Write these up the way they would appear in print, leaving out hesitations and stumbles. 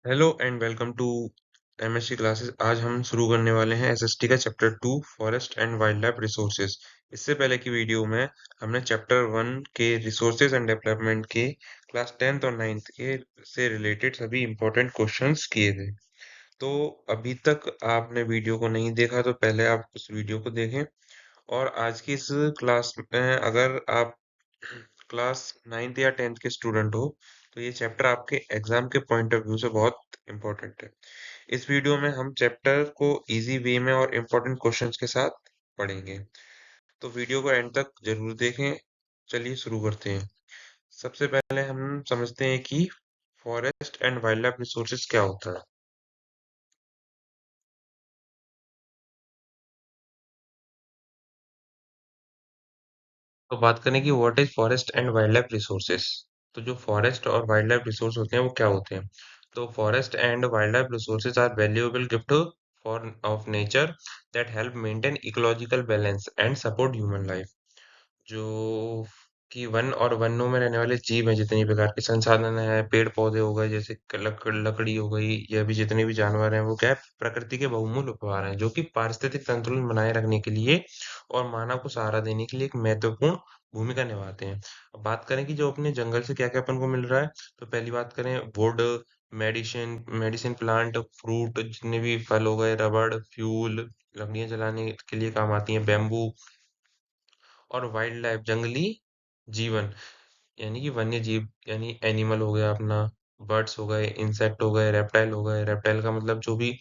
Hello and welcome to MSC classes. आज हम शुरू करने वाले हैं एसएसटी का chapter 2 forest and wildlife resources. इससे पहले की वीडियो में हमने चैप्टर 1 के रिसोर्सेज एंड डेवलपमेंट के क्लास 10th और 9th के से रिलेटेड सभी इंपॉर्टेंट क्वेश्चंस किए थे। तो अभी तक आपने वीडियो को नहीं देखा तो पहले आप उस वीडियो को देखें। और आज की इस क्लास में अगर आप क्लास 9th या 10th के स्टूडेंट हो तो ये चैप्टर आपके एग्जाम के पॉइंट ऑफ व्यू से बहुत इंपॉर्टेंट है। इस वीडियो में हम चैप्टर को इजी वे में और इम्पोर्टेंट क्वेश्चंस के साथ पढ़ेंगे। तो वीडियो को एंड तक जरूर देखें। चलिए शुरू करते हैं। सबसे पहले हम समझते हैं कि forest and wildlife resources क्या होता है। तो बात करें कि what is forest and wildlife resources. तो जो फॉरेस्ट और वाइल्ड लाइफ रिसोर्स होते हैं वो क्या होते हैं। तो forest and wildlife resources are valuable gift for of nature that help maintain ecological balance and support human life. जो कि वन और वनों में रहने वाले जीव हैं, जितनी प्रकार के संसाधन हैं, पेड़ पौधे हो गए, जैसे लकड़ी हो गई, या भी जितने भी जानवर हैं, वो क्या है, प्रकृति के बहुमूल्य उपहार हैं जो कि पारिस्थितिक संतुलन बनाए रखने के लिए और मानव को सहारा देने के लिए एक महत्वपूर्ण भूमिका निभाते हैं। अब बात करें कि जो अपने जंगल से क्या क्या अपन को मिल रहा है। तो पहली बात करें, would, medicine medicine plant, fruit, जितने भी फल हो गए, रबड़, फ्यूल, लकड़ियां जलाने के लिए काम आती हैं, बैम्बू, और वाइल्ड लाइफ, जंगली जीवन, यानी कि वन्य जीव, यानी एनिमल हो गया अपना, बर्ड्स हो गए, इंसेक्ट हो गए, रेप्टाइल हो गए। रेप्टाइल का मतलब जो भी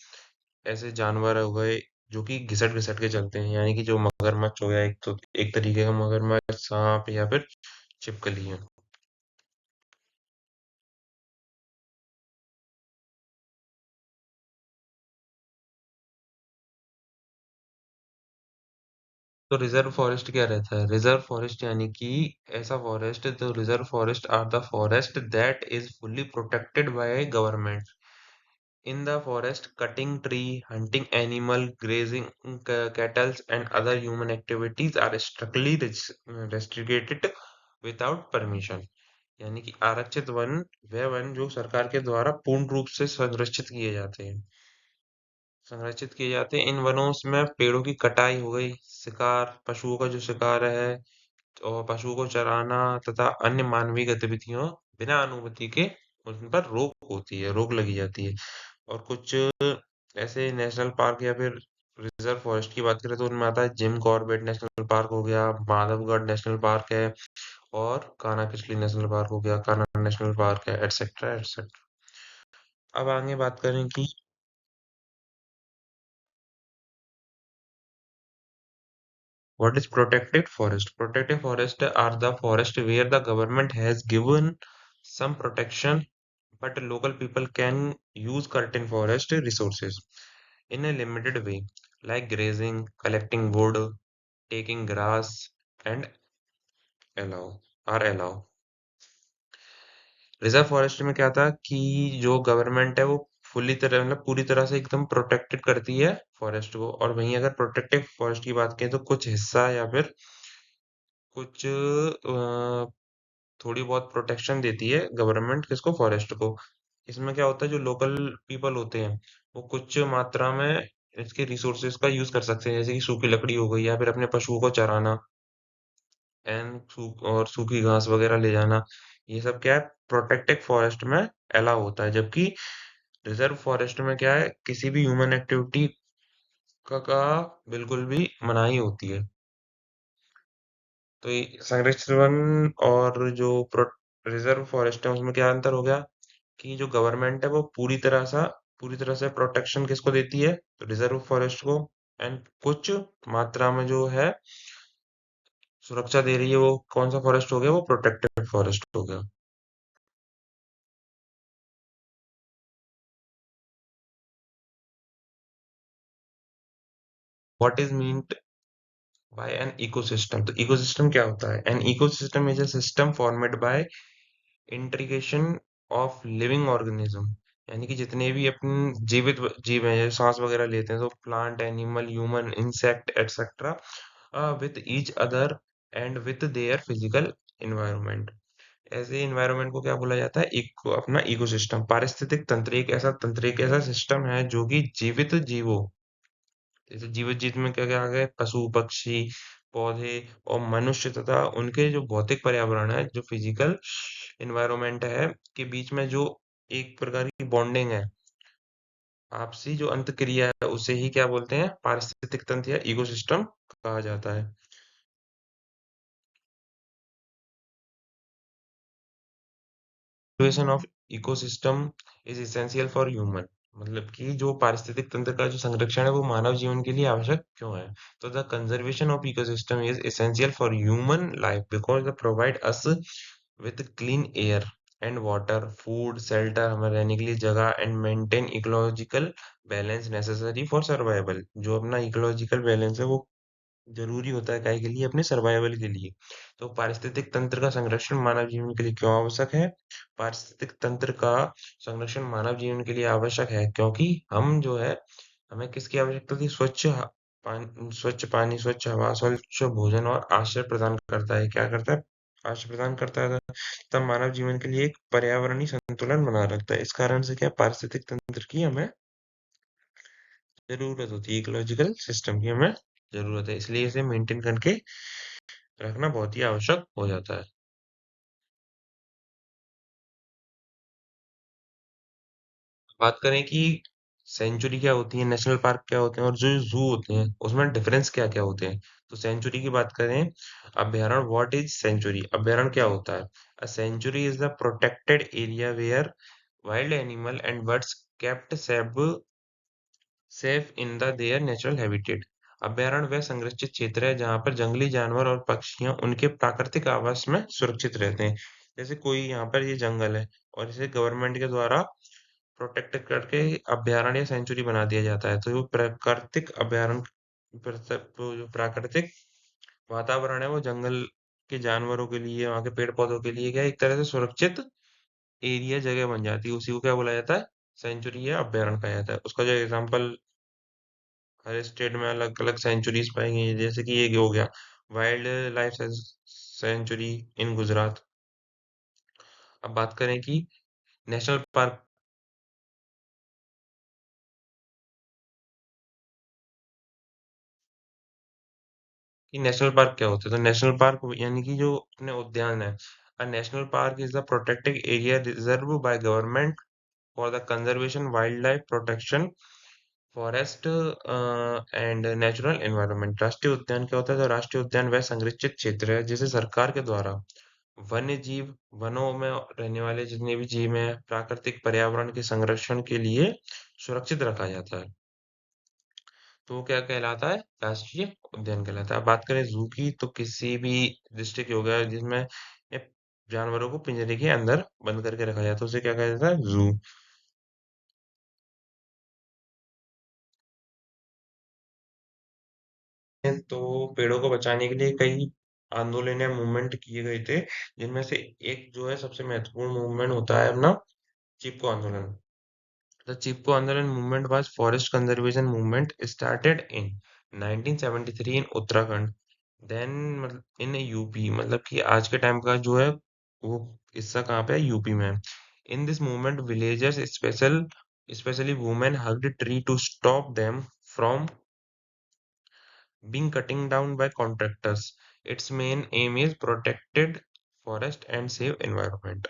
ऐसे जानवर हो गए जो कि घिसट घिसट के चलते हैं, यानी कि जो मगरमच्छ हो गया, एक तो एक तरीके का मगरमच्छ, सांप या फिर छिपकली है। तो रिजर्व फॉरेस्ट क्या रहता है? रिजर्व फॉरेस्ट यानी कि ऐसा फॉरेस्ट, तो reserve forest are the forest that is fully protected by government. In the forest, cutting tree, hunting animal, grazing cattle, and other human activities are strictly restricted without permission। यानी कि आरक्षित one वह one जो सरकार के द्वारा पूर्ण रूप से संरक्षित किए जाते हैं। इन वनों में पेड़ों की कटाई हो गई, शिकार, पशुओं का जो शिकार है, और पशुओं को चराना तथा अन्य मानवीय गतिविधियों बिना अनुमति के, उन पर रोक लगी जाती है। और कुछ ऐसे नेशनल पार्क या फिर रिजर्व फॉरेस्ट की बात करें तो उनमें आता है जिम कॉर्बेट नेशनल पार्क हो गया, माधवगढ़ नेशनल पार्क है, और कान्हा-किसली नेशनल पार्क हो गया, कान्हा नेशनल पार्क है, एटसेट्रा एटसेट्रा। अब आगे बात करें कि what is protected forest? Protected forest are the forest where the government has given some protection, but local people can use certain forest resources in a limited way, like grazing, collecting wood, taking grass, and allow। Reserve forest में क्या था कि जो government है वो fully तरह मतलब पूरी तरह से एकदम प्रोटेक्टेड करती है फॉरेस्ट को, और वहीं अगर प्रोटेक्टेड फॉरेस्ट की बात करें तो कुछ हिस्सा या फिर कुछ थोड़ी बहुत प्रोटेक्शन देती है गवर्नमेंट किसको, फॉरेस्ट को। इसमें क्या होता है, जो लोकल पीपल होते हैं वो कुछ मात्रा में इसके रिसोर्सेज का यूज कर सकते हैं, जैसे कि सूखी लकड़ी हो गई, या फिर अपने पशुओं को चराना, और सूखी घास वगैरह ले जाना। ये सब क्या है, प्रोटेक्टेड फॉरेस्ट में अलाउ होता है, जबकि रिजर्व फॉरेस्ट में क्या है, किसी भी ह्यूमन एक्टिविटी का बिल्कुल भी मनाही होती है। तो ये संरक्षित वन और जो रिजर्व फॉरेस्ट है उसमें क्या अंतर हो गया कि जो गवर्नमेंट है वो पूरी तरह से प्रोटेक्शन किसको देती है, तो रिजर्व फॉरेस्ट को, एंड कुछ मात्रा में जो है सुरक्षा दे रही है, वो कौन सा फॉरेस्ट हो गया, वो प्रोटेक्टेड फॉरेस्ट हो गया। What is meant by an ecosystem? तो इकोसिस्टम क्या होता है? An ecosystem is a system formed by integration of living organism, यानी कि जितने भी अपन जीव हैं, जैसे सांस वगैरह लेते हैं, तो plant, animal, human, insect etcetera, with each other and with their physical environment. ऐसे एनवायरनमेंट को क्या बोला जाता है? इको अपना इकोसिस्टम, पारिस्थितिक तंत्र एक ऐसा सिस्टम है जो कि जीवित जीवों, जैसे जीवित जीव में क्या क्या आ गए, पशु पक्षी, पौधे और मनुष्य तथा उनके जो भौतिक पर्यावरण है, जो फिजिकल एनवायरनमेंट है, के बीच में जो एक प्रकार की बॉन्डिंग है, आपसी जो अंत क्रिया है, उसे ही क्या बोलते हैं? पारिस्थितिक तंत्र या इकोसिस्टम कहा जाता है। Conservation of ecosystem is essential for human, मतलब कि जो पारिस्थितिक तंत्र का जो संरक्षण है वो मानव जीवन के लिए आवश्यक क्यों है? तो the conservation of ecosystem is essential for human life because they provide us with clean air and water, food, shelter, हमें रहने के लिए जगह, and maintain ecological balance necessary for survival. जो अपना इकोलॉजिकल बैलेंस है वो जरूरी होता है काहे के लिए? अपने सर्वाइवल के लिए। तो पारिस्थितिक तंत्र का संरक्षण मानव जीवन के लिए क्यों आवश्यक है? पारिस्थितिक तंत्र का संरक्षण मानव जीवन के लिए आवश्यक है क्योंकि हम जो है, हमें किसकी आवश्यकता थी? स्वच्छ पानी, स्वच्छ हवा, स्वच्छ भोजन और आश्रय प्रदान करता है। क्या करता है? आश्रय प्रदान करता है। तब मानव जीवन के लिए एक पर्यावरणीय संतुलन बना रखता है। इस कारण से क्या पारिस्थितिक तंत्र की हमें जरूरत होती है, इकोलॉजिकल सिस्टम की हमें जरूरत है, इसलिए इसे मेंटेन करके रखना बहुत ही आवश्यक हो जाता है। बात करें कि सेंचुरी क्या होती है, नेशनल पार्क क्या होते हैं और जो जू होते हैं उसमें डिफरेंस क्या क्या होते हैं। तो सेंचुरी की बात करें, अभ्यारण्य, व्हाट इज सेंचुरी? अभ्यारण्य क्या होता है? A sanctuary is the protected area where wild animal and birds kept safe in the their natural habitat. अभ्यारण्य वह संरक्षित क्षेत्र है जहाँ पर जंगली जानवर और पक्षियां उनके प्राकृतिक आवास में सुरक्षित रहते हैं। जैसे कोई यहाँ पर ये जंगल है और इसे गवर्नमेंट के द्वारा प्रोटेक्ट करके अभ्यारण्य या सेंचुरी बना दिया जाता है, तो वो प्राकृतिक अभ्यारण्य वो जो प्राकृतिक वातावरण है वो जंगल के जानवरों के लिए, वहाँ के पेड़ पौधों के लिए क्या है? एक तरह से सुरक्षित एरिया जगह बन जाती है, उसी को क्या बोला जाता है? सेंचुरी या अभ्यारण्य कहा जाता है। उसका जो एग्जाम्पल, हर स्टेट में अलग अलग सेंचुरीज पाई गई है, जैसे कि ये हो गया वाइल्ड लाइफ सेंचुरी इन गुजरात। अब बात करें कि नेशनल पार्क, कि नेशनल पार्क क्या होते हैं? तो नेशनल पार्क यानी कि जो अपने उद्यान है, a national park is the protected area reserve by government for the conservation wild life protection, forest and natural environment. राष्ट्रीय उद्यान क्या होता है? तो राष्ट्रीय उद्यान वह संरक्षित क्षेत्र है जिसे सरकार के द्वारा वन्य जीव, वनों में रहने वाले जितने भी जीव हैं, प्राकृतिक पर्यावरण के संरक्षण के लिए सुरक्षित रखा जाता है। तो वो क्या कहलाता है? राष्ट्रीय उद्यान कहलाता है। अब बात करें जू की, तो किसी भी डिस्ट्रिक्ट हो गया जिसमें ये जानवरों को पिंजरे के अंदर बंद करके रखा जाता है, उसे क्या कहा जाता है? जू। तो पेड़ों को बचाने के लिए कई आंदोलन या मूवमेंट किए गए थे, जिनमें से एक जो है सबसे महत्वपूर्ण मूवमेंट होता है अपना चिपको आंदोलन। The Chipko Andolan movement was forest conservation movement started in 1973 in Uttarakhand, then in UP, मतलब कि आज के टाइम का जो है वो हिस्सा कहाँ पे है? यूपी में है। In this movement, villagers, especially women, hugged tree to stop them from being cutting down by contractors. Its main aim is protected forest and save environment.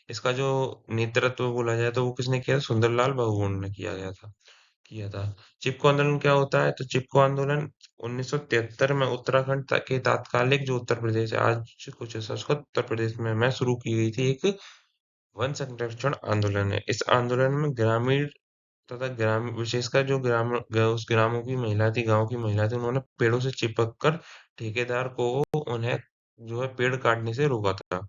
इसका जो नेतृत्व बोला जाए तो वो किसने किया? सुंदरलाल बहुगुण ने किया था। चिपको आंदोलन क्या होता है? तो चिपको आंदोलन 1973 में उत्तराखंड के तात्कालिक जो उत्तर प्रदेश है, आज कुछ हिस्सा उसका उत्तर प्रदेश में शुरू की गई थी एक वन संरक्षण आंदोलन है। इस आंदोलन में ग्रामीण तथा ग्राम विशेषकर जो उस ग्रामों की महिला थी, गांव की महिला थी, उन्होंने पेड़ों से चिपक कर ठेकेदार को उन्हें जो है पेड़ काटने से रोका था।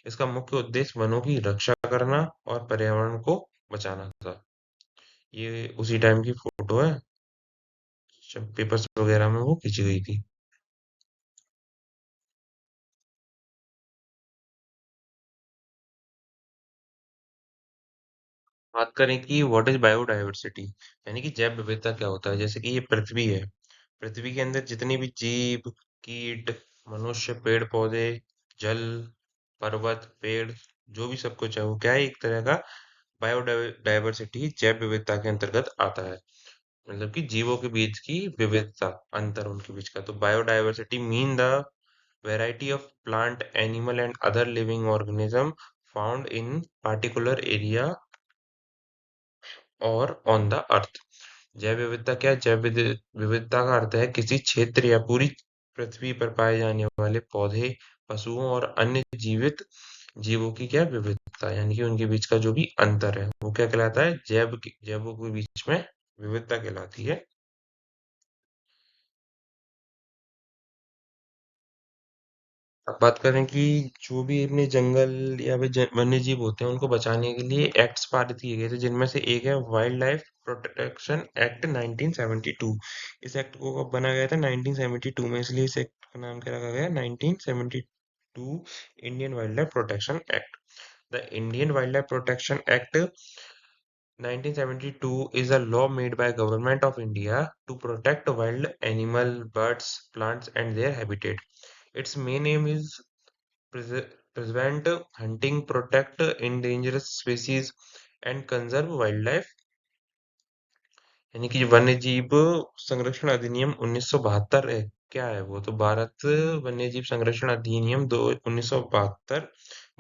इसका मुख्य उद्देश्य वनों की रक्षा करना और पर्यावरण को बचाना था। ये उसी टाइम की फोटो है जब पेपर्स वगैरह में वो खींची गई थी। बात करें कि व्हाट इज बायोडायवर्सिटी, यानी कि जैव विविधता क्या होता है? जैसे कि ये पृथ्वी है, पृथ्वी के अंदर जितने भी जीव, कीट, मनुष्य, पेड़ पौधे, जल, पर्वत, पेड़, जो भी सब कुछ है वो क्या है, एक तरह का बायोडायवर्सिटी, जैव विविधता के अंतर्गत आता है। मतलब कि जीवों के बीच की विविधता, अंतर उनके बीच का। तो biodiversity mean the variety of plant, animal and other living organism found in particular area और on the earth। जैव विविधता क्या है? विविधता का अर्थ है किसी क्षेत्र या पूरी पृथ्वी पर पाए जाने वाले पौधे, पशुओं और अन्य जीवित जीवों की क्या विविधता, यानी कि उनके बीच का जो भी अंतर है वो क्या कहलाता है? जैवों के बीच में विविधता कहलाती है। अब बात करें कि जो भी अपने जंगल या फिर वन्य जीव होते हैं उनको बचाने के लिए एक्ट्स पारित किए गए थे, जिनमें से एक है वाइल्ड लाइफ प्रोटेक्शन एक्ट 1972। इस एक्ट को कब बनाया गया था? 1972 में, इसलिए इस एक्ट का नाम क्या रखा गया? 1972 Indian wild life protection act. The Indian wild life protection act 1972 is a law made by government of India to protect wild animal, birds, plants and their habitat. Its main aim is prevent hunting, protect endangered species and conserve wildlife। यानी कि वन्य जीव संरक्षण अधिनियम 1972 है। क्या है वो? तो भारत वन्य जीव संरक्षण अधिनियम दो 1972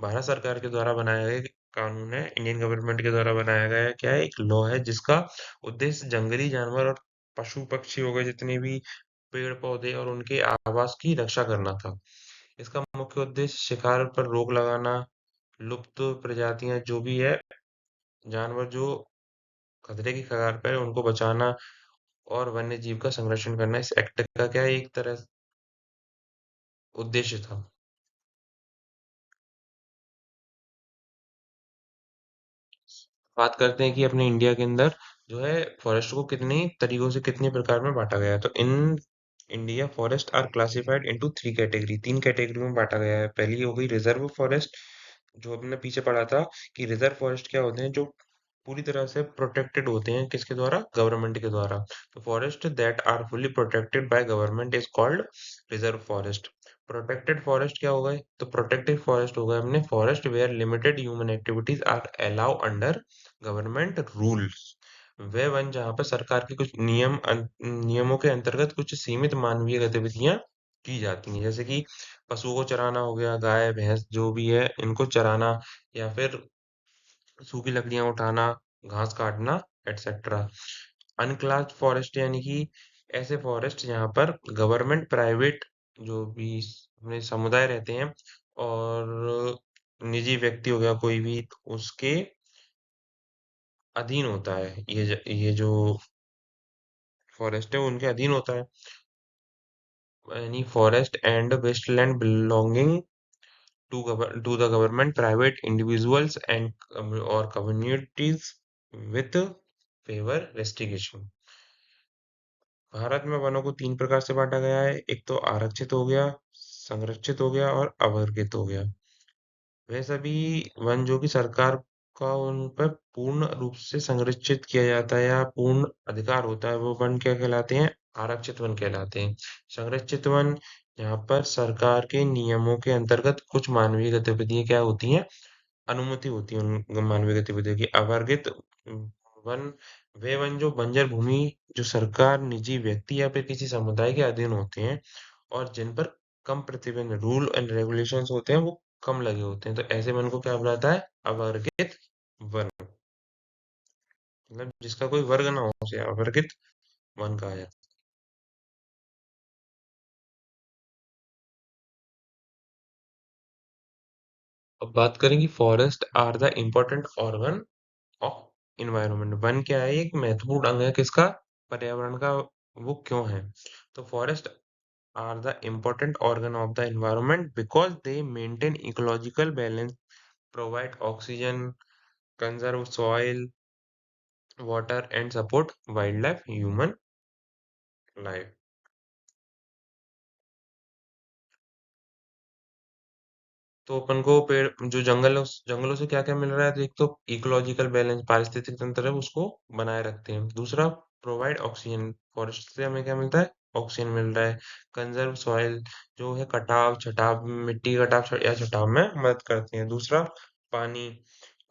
भारत सरकार के द्वारा बनाया गया एक कानून है, इंडियन गवर्नमेंट के द्वारा बनाया गया है। क्या है? एक लॉ है जिसका उद्देश्य जंगली जानवर और पशु पक्षी हो गए, जितने भी पेड़ पौधे और उनके आवास की रक्षा करना था। इसका मुख्य उद्देश्य शिकार पर रोक लगाना, लुप्त प्रजातियां जो भी है, जानवर जो खतरे की कगार पर है उनको बचाना और वन्य जीव का संरक्षण करना इस एक्ट का क्या है, एक तरह उद्देश्य था। बात करते हैं कि अपने इंडिया के अंदर जो है फॉरेस्ट को कितनी तरीकों से कितने प्रकार में बांटा गया है। तो in India forest are classified into three category, तीन कैटेगरी में बांटा गया है। पहली हो गई रिजर्व फॉरेस्ट, जो हमने पीछे पढ़ा था कि रिजर्व फॉरेस्ट क्या होते हैं, जो पूरी तरह से प्रोटेक्टेड होते हैं, किसके द्वारा? गवर्नमेंट के द्वारा। तो forest that are fully protected by government is called reserve forest. Protected forest क्या हो गए? तो प्रोटेक्टेड फॉरेस्ट हो गए अपने forest where limited human activities are allow under government rules. वे वन जहाँ पर सरकार के कुछ नियमों के अंतर्गत कुछ सीमित मानवीय गतिविधियां की जाती हैं, जैसे कि पशुओं को चराना हो गया, गाय भैंस जो भी है इनको चराना, या फिर सूखी लकड़ियां उठाना, घास काटना, एटसेट्रा। अनक्लास्ड फॉरेस्ट यानी कि ऐसे फॉरेस्ट जहाँ पर गवर्नमेंट प्राइवेट जो भी अपने समुदाय रहते हैं और निजी व्यक्ति हो गया कोई भी, तो उसके अधीन होता है ये जो फॉरेस्ट है वो उनके अधीन होता है। यानी forest and wasteland belonging to the government, private individuals and और communities with favour restriction. Bharat में वनों को तीन प्रकार से बांटा गया है। एक तो आरक्षित हो गया, संरक्षित हो गया और अवर्गित हो गया। वह सभी वन जो कि सरकार का उन पर पूर्ण रूप से संरक्षित किया जाता है या पूर्ण अधिकार होता है, वो वन क्या कहलाते हैं? आरक्षित वन कहलाते हैं। संरक्षित वन, यहाँ पर सरकार के नियमों के अंतर्गत कुछ मानवीय गतिविधियां क्या होती हैं? अनुमति होती है उन मानवीय गतिविधियों की। अवर्गित वन, वे वन जो बंजर भूमि, जो सरकार, निजी व्यक्ति या फिर किसी समुदाय के अधीन होते हैं और जिन पर कम प्रतिबंध, रूल एंड रेगुलेशंस होते हैं वो कम लगे होते हैं, तो ऐसे वन को क्या बुलाता है? अवर्गित वन। मतलब जिसका कोई वर्ग ना हो उसे अवर्गित वन कहा जाता है। अब बात करें कि forest are the important organ of environment. वन क्या है? एक महत्वपूर्ण अंग है किसका? पर्यावरण का। वो क्यों है? तो forest are the important organ of the environment because they maintain ecological balance, provide oxygen, conserve soil, water, and support wildlife, human life। तो अपन को पेड़ जो जंगल है उस जंगलों से क्या क्या मिल रहा है? तो एक तो इकोलॉजिकल बैलेंस, पारिस्थितिक तंत्र है उसको बनाए रखते हैं। दूसरा, प्रोवाइड ऑक्सीजन, फॉरेस्ट से हमें क्या मिलता है? ऑक्सीजन मिल रहा है। कंजर्व सॉइल जो है कटाव छटाव मिट्टी कटाव या छटाव में मदद करती है। दूसरा पानी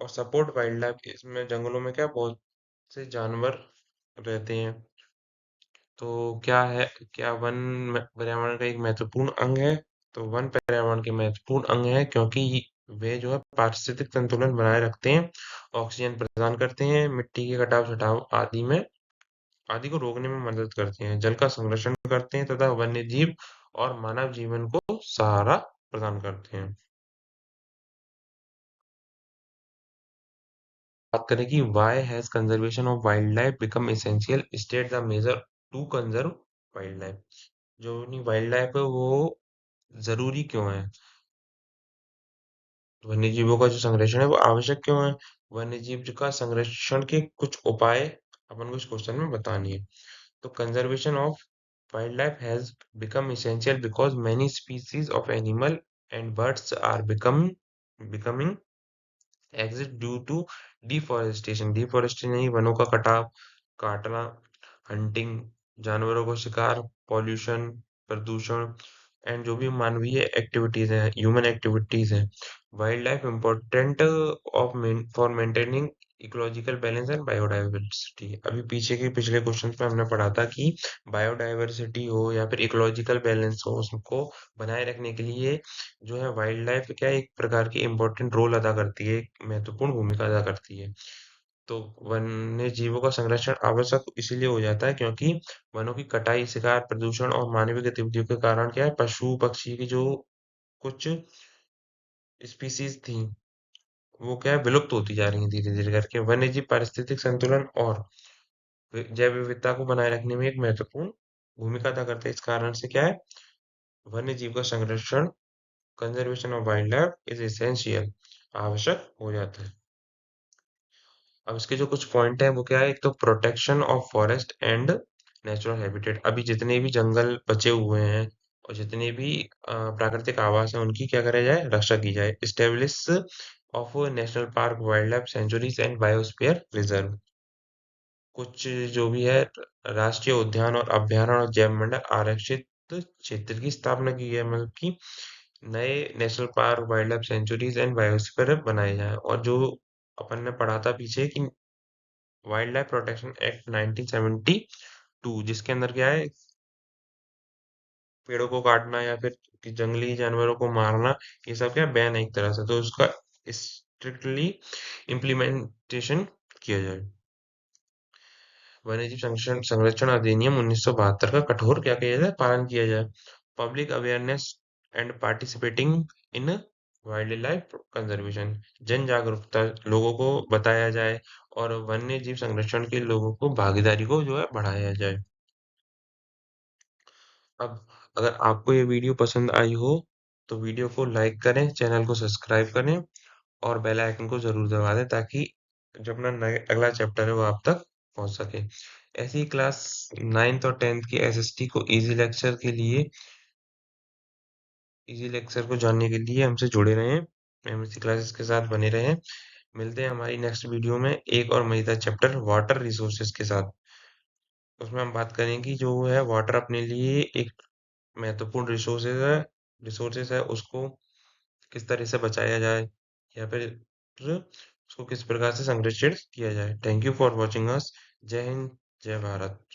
और सपोर्ट वाइल्ड लाइफ, इसमें जंगलों में क्या बहुत से जानवर रहते हैं। तो क्या है, क्या वन पर्यावरण का एक महत्वपूर्ण अंग है? तो वन पर्यावरण के महत्वपूर्ण अंग है क्योंकि वे जो है पारिस्थितिक संतुलन बनाए रखते हैं, ऑक्सीजन प्रदान करते हैं, मिट्टी के कटाव छटाव आदि को रोकने में मदद करते हैं, जल का संरक्षण करते हैं तथा वन्य जीव और मानव जीवन को सहारा प्रदान करते हैं। बात करें कि why has conservation of wildlife become essential, state the major to conserve wildlife. जो अपनी वाइल्ड लाइफ है वो जरूरी क्यों है? वन्य जीवों का जो संरक्षण है वो आवश्यक क्यों है? वन्य जीव का संरक्षण के कुछ उपाय अपन को इस क्वेश्चन में बतानी है। तो conservation of wildlife has become essential because many species of animal and birds are becoming exist due to deforestation। Deforestation यानी वनों का कटाव, काटना, हंटिंग, जानवरों को शिकार, पॉल्यूशन, प्रदूषण एंड जो भी मानवीय एक्टिविटीज हैं, ह्यूमन एक्टिविटीज हैं। Wild life important of for maintaining ecological balance and biodiversity. अभी पीछे के पिछले क्वेश्चन में हमने पढ़ा था कि बायोडाइवर्सिटी हो या फिर इकोलॉजिकल बैलेंस हो, उसको बनाए रखने के लिए जो है वाइल्ड लाइफ क्या है, एक प्रकार की इम्पोर्टेंट रोल अदा करती है, एक महत्वपूर्ण भूमिका अदा करती है। तो वन्य जीवों का संरक्षण आवश्यक इसीलिए हो जाता है क्योंकि वनों की कटाई, शिकार, प्रदूषण और मानवीय गतिविधियों के कारण क्या है, पशु पक्षी की जो कुछ स्पीसीज थी वो क्या है विलुप्त होती जा रही है धीरे धीरे करके। वन्य जीव पारिस्थितिक संतुलन और जैव विविधता को बनाए रखने में एक महत्वपूर्ण भूमिका अदा करते हैं। इस कारण से क्या है, वन्य जीव का संरक्षण, conservation of wild life is essential, आवश्यक हो जाता है। अब इसके जो कुछ पॉइंट हैं वो क्या है, एक तो protection of forest and natural habitat. अभी जितने भी जंगल बचे हुए हैं और जितने भी प्राकृतिक आवास हैं उनकी क्या करा जाए, रक्षा की जाए। Establish of national park, wild life sanctuaries and biosphere reserve. कुछ जो भी है राष्ट्रीय उद्यान और अभयारण्य और जैव मंडल आरक्षित क्षेत्र की स्थापना की है, मतलब कि नए national park, wild life sanctuaries and biosphere बनाए जाए। और जो अपन ने पढ़ा था पीछे कि वाइल्ड लाइफ प्रोटेक्शन एक्ट 1972, जिसके अंदर क्या है, पेड़ों को काटना या फिर कि जंगली जानवरों को मारना, ये सब क्या बैन है एक तरह से, तो उसका स्ट्रिक्टली इम्प्लीमेंटेशन किया जाए। वन्यजीव संरक्षण संरक्षण अधिनियम 1972 का कठोर क्या किया जाए, पालन किया जाए। Public awareness and participating in wild life conservation, जन जागरूकता, लोगों को बताया जाए और वन्य जीव संरक्षण के लोगों को भागीदारी को जो है बढ़ाया जाए। अब अगर आपको ये वीडियो पसंद आई हो तो वीडियो को लाइक करें, चैनल को सब्सक्राइब करें और बेल आइकन को जरूर दबा दें ताकि जो अपना अगला चैप्टर है वो आप तक पहुंच सके। ऐसी ही क्लास 9th और 10th की एसएसटी को इजी लेक्चर को जानने के लिए हमसे जुड़े रहें, एमएससी क्लासेस के साथ बने रहें। मिलते हैं हमारी नेक्स्ट वीडियो में एक और मजेदार चैप्टर वाटर रिसोर्सेज के साथ। उसमें हम बात करेंगे कि जो है वाटर अपने लिए एक महत्वपूर्ण रिसोर्सेज है, उसको किस तरह से बचाया जाए या फिर उसको किस प्रकार से संरक्षित किया जाए। Thank you for watching us. जय हिंद, जय भारत।